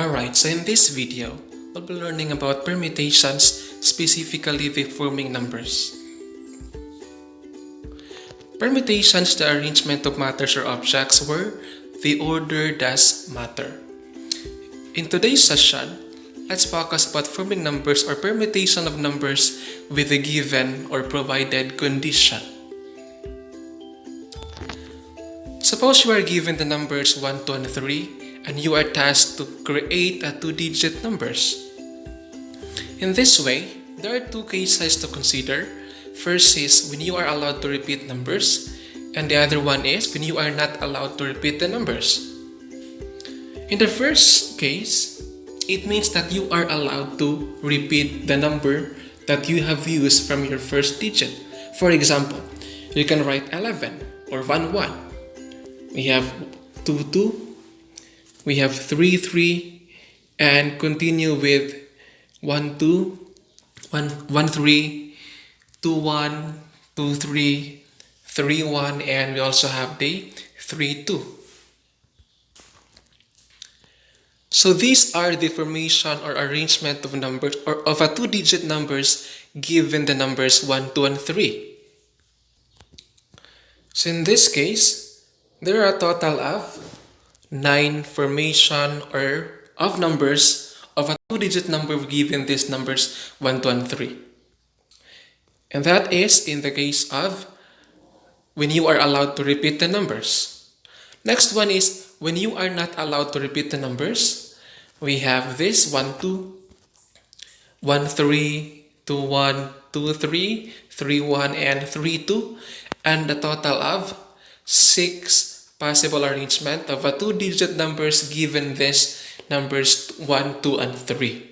Alright, so in this video, we'll be learning about permutations, specifically the forming numbers. Permutations, the arrangement of matters or objects where the order does matter. In today's session, let's focus about forming numbers or permutation of numbers with a given or provided condition. Suppose you are given the numbers 1, 2, and 3 and you are tasked to create a two-digit numbers. In this way, there are two cases to consider. First is when you are allowed to repeat numbers, and the other one is when you are not allowed to repeat the numbers. In the first case, it means that you are allowed to repeat the number that you have used from your first digit. For example, you can write 11 or 1, 1. We have 2, 2. We have 3, 3. And continue with 1, 2, 1, 1, 3, 2, 1, 2, 3, 3, 1, and we also have the 3, 2. So these are the formation or arrangement of numbers or of a two-digit numbers given the numbers 1, 2, and 3. So in this case, there are a total of 9 formation or of numbers of a two-digit number given these numbers 1, 2, and 3. And that is in the case of when you are allowed to repeat the numbers. Next one is when you are not allowed to repeat the numbers. We have this 1, 2, 1, 3, 2, 1, 2, 3, 3, 1, and 3, 2, and the total of 6 possible arrangement of a two-digit numbers given this numbers 1, 2, and 3.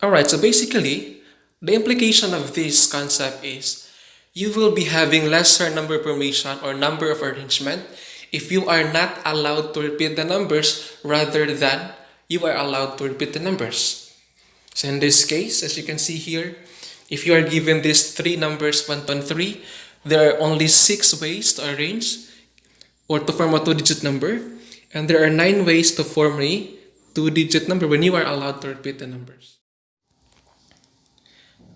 Alright, so basically, the implication of this concept is you will be having lesser number formation or number of arrangement if you are not allowed to repeat the numbers rather than you are allowed to repeat the numbers. So in this case, as you can see here, if you are given these 3 numbers 1, 2, and 3, there are only 6 ways to arrange or to form a two-digit number, and there are 9 ways to form a two-digit number when you are allowed to repeat the numbers.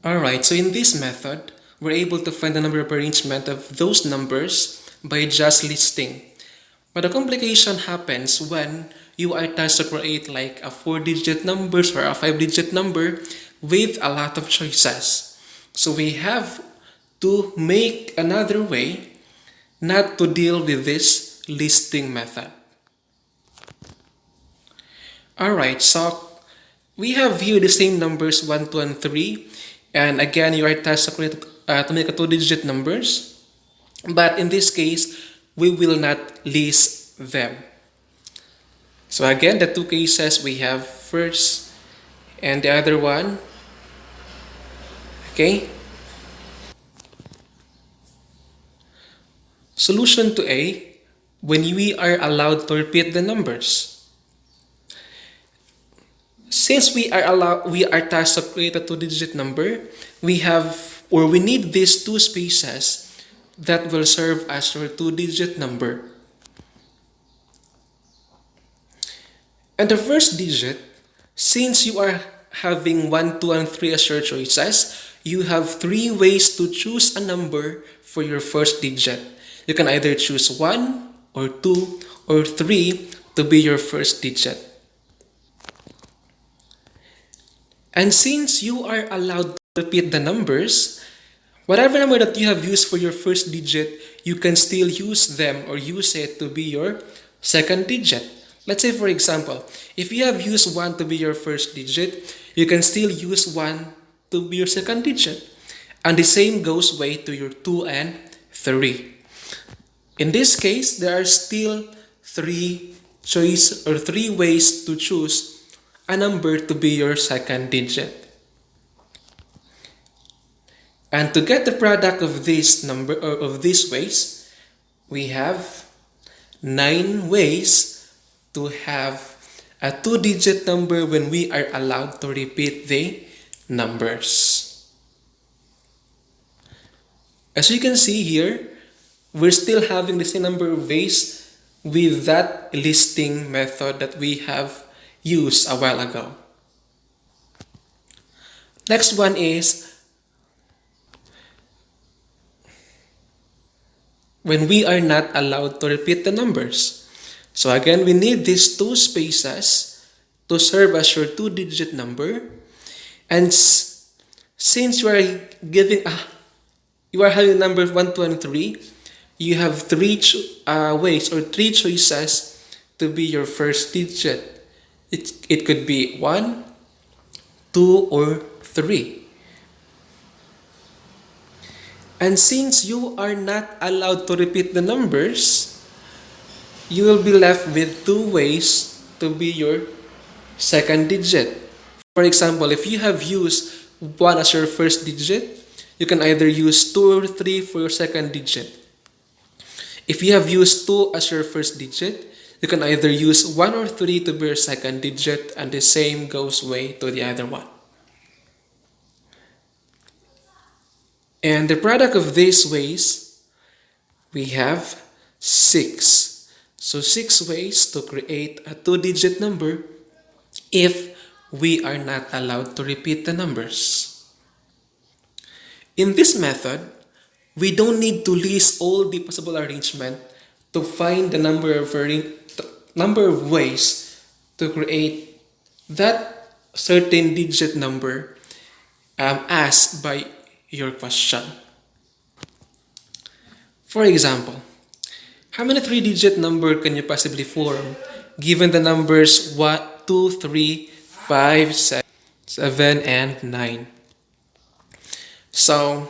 Alright, so in this method, we're able to find the number of arrangement of those numbers by just listing. But the complication happens when you are tasked to create like a 4-digit numbers or a 5-digit number with a lot of choices. So we have to make another way not to deal with this listing method. Alright, so we have here the same numbers 1, 2, and 3. And again, you are tasked to create to make a two-digit numbers. But in this case, we will not list them. So again, the two cases we have first and the other one. Okay. Solution to A, when we are allowed to repeat the numbers. Since we are tasked to create a two-digit number, we need these 2 spaces that will serve as your two-digit number. And the first digit, since you are having 1, 2, and 3 as your choices, you have 3 ways to choose a number for your first digit. You can either choose 1 or 2 or 3 to be your first digit. And since you are allowed to repeat the numbers, whatever number that you have used for your first digit, you can still use them or use it to be your second digit. Let's say, for example, if you have used 1 to be your first digit, you can still use 1 to be your second digit. And the same goes way to your 2 and 3. In this case, there are still 3 ways to choose a number to be your second digit. And to get the product of this number or of these ways, we have 9 ways to have a two-digit number when we are allowed to repeat the numbers. As you can see here, we're still having the same number of ways with that listing method that we have used a while ago. Next one is when we are not allowed to repeat the numbers. So again, we need these two spaces to serve as your two-digit number. And since you are giving you are having numbers 1, 2, and 3, you have three ways or three choices to be your first digit. It could be 1, 2, or 3. And since you are not allowed to repeat the numbers, you will be left with two ways to be your second digit. For example, if you have used 1 as your first digit, you can either use 2 or 3 for your second digit. If you have used 2 as your first digit, you can either use 1 or 3 to be your second digit, and the same goes way to the other one. And the product of these ways, we have 6. So 6 ways to create a two-digit number if we are not allowed to repeat the numbers. In this method, we don't need to list all the possible arrangement to find the number of ways to create that certain digit number asked by your question. For example, how many three-digit number can you possibly form given the numbers 1, 2, 3, 5, 7, and 9? So,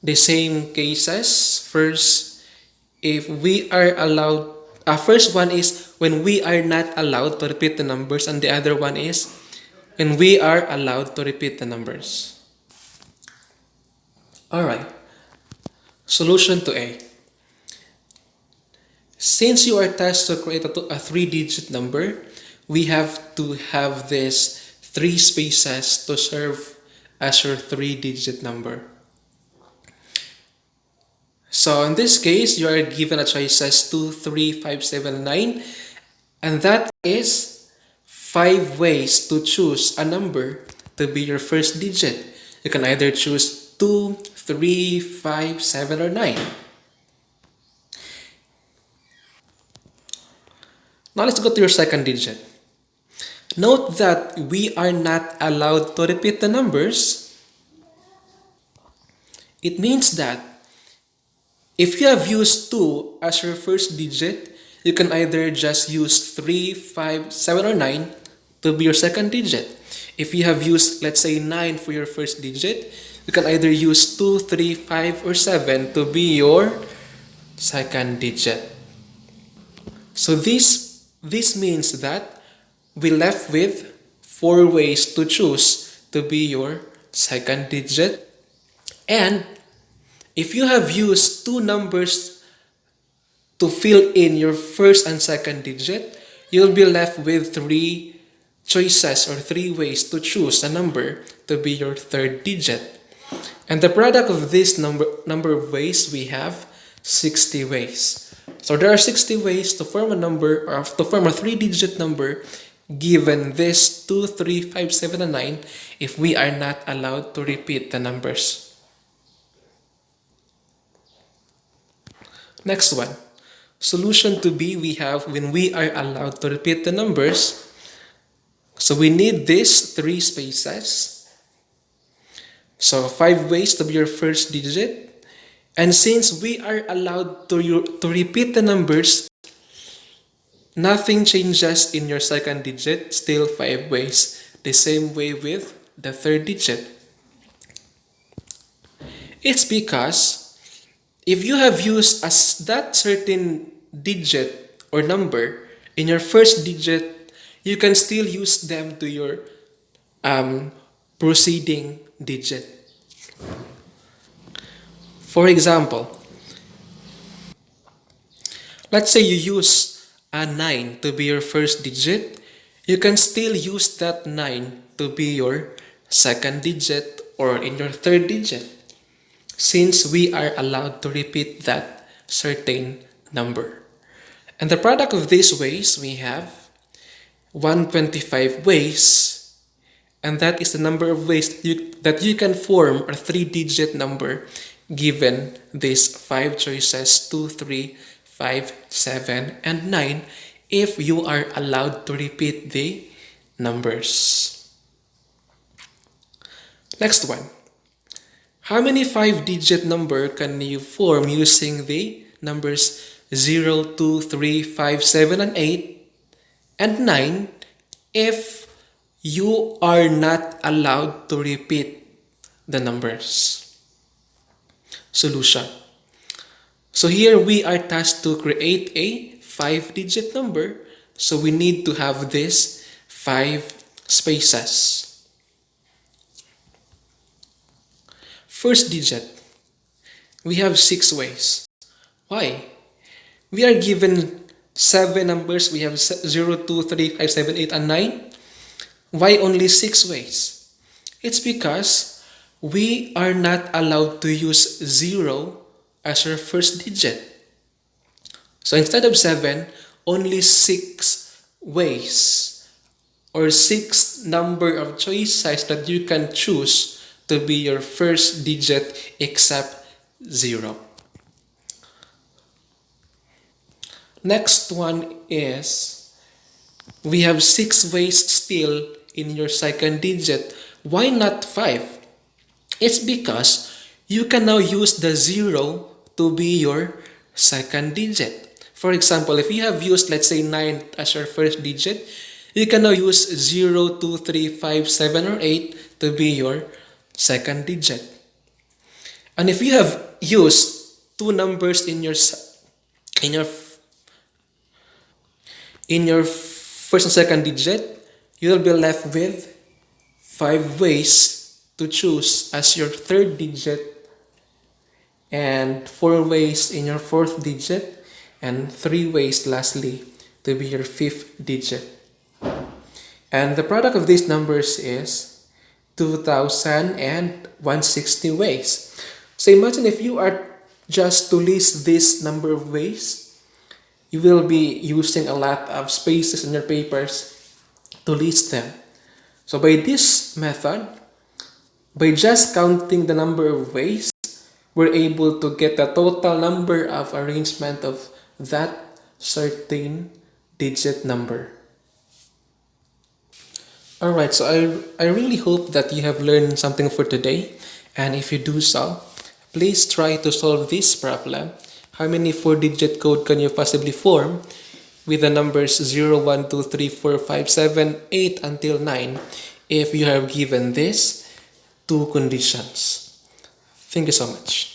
the same cases. First, if we are allowed, first one is when we are not allowed to repeat the numbers, and the other one is when we are allowed to repeat the numbers. Alright, solution to A. Since you are tasked to create a three-digit number, we have to have these 3 spaces to serve as your three-digit number. So in this case, you are given a choices 2, 3, 5, 7, 9, and that is 5 ways to choose a number to be your first digit. You can either choose 2, 3, 5, 7, or 9. Now let's go to your second digit. Note that we are not allowed to repeat the numbers. It means that if you have used 2 as your first digit, you can either just use 3, 5, 7, or 9 to be your second digit. If you have used, let's say, 9 for your first digit, you can either use 2, 3, 5, or 7 to be your second digit. So this means that we left with 4 ways to choose to be your second digit. And if you have used 2 numbers to fill in your first and second digit, you'll be left with 3 choices or 3 ways to choose a number to be your third digit. And the product of this number of ways, we have 60 ways. So there are 60 ways to form a number, or to form a 3-digit number given this 2, 3, 5, 7, and 9 if we are not allowed to repeat the numbers. Next one. Solution to B, we have when we are allowed to repeat the numbers. So we need these 3 spaces. So 5 ways to be your first digit. And since we are allowed to repeat the numbers, nothing changes in your second digit, still 5 ways. The same way with the third digit. It's because if you have used that certain digit or number in your first digit, you can still use them to your preceding digit. For example, let's say you use a 9 to be your first digit, you can still use that 9 to be your second digit or in your third digit, since we are allowed to repeat that certain number. And the product of these ways, we have 125 ways, and that is the number of ways that you can form a 3-digit number given these 5 choices, 2, 3, 5, 7, and 9, if you are allowed to repeat the numbers. Next one. How many 5-digit number can you form using the numbers 0, 2, 3, 5, 7, and 8, and 9 if you are not allowed to repeat the numbers? Solution. So here we are tasked to create a 5-digit number, so we need to have this 5 spaces. First digit, we have 6 ways. Why? We are given 7 numbers. We have 0, 2, 3, 5, 7, 8, and 9. Why only 6 ways? It's because we are not allowed to use 0 as our first digit. So instead of 7, only 6 ways or 6 number of choices that you can choose to be your first digit except 0. Next one is, we have 6 ways still in your second digit. Why not 5? It's because you can now use the 0 to be your second digit. For example, if you have used, let's say, 9 as your first digit, you can now use 0, 2, 3, 5, 7, or 8 to be your second digit. And if you have used 2 numbers in your first and second digit, you will be left with 5 ways to choose as your third digit, and 4 ways in your fourth digit, and 3 ways lastly to be your fifth digit. And the product of these numbers is 2,160 ways. So imagine if you are just to list this number of ways, you will be using a lot of spaces in your papers to list them. So by this method, by just counting the number of ways, we're able to get the total number of arrangement of that certain digit number. Alright, so I really hope that you have learned something for today. And if you do so, please try to solve this problem. How many 4-digit code can you possibly form with the numbers 0, 1, 2, 3, 4, 5, 7, 8 until 9 if you have given these 2 conditions? Thank you so much.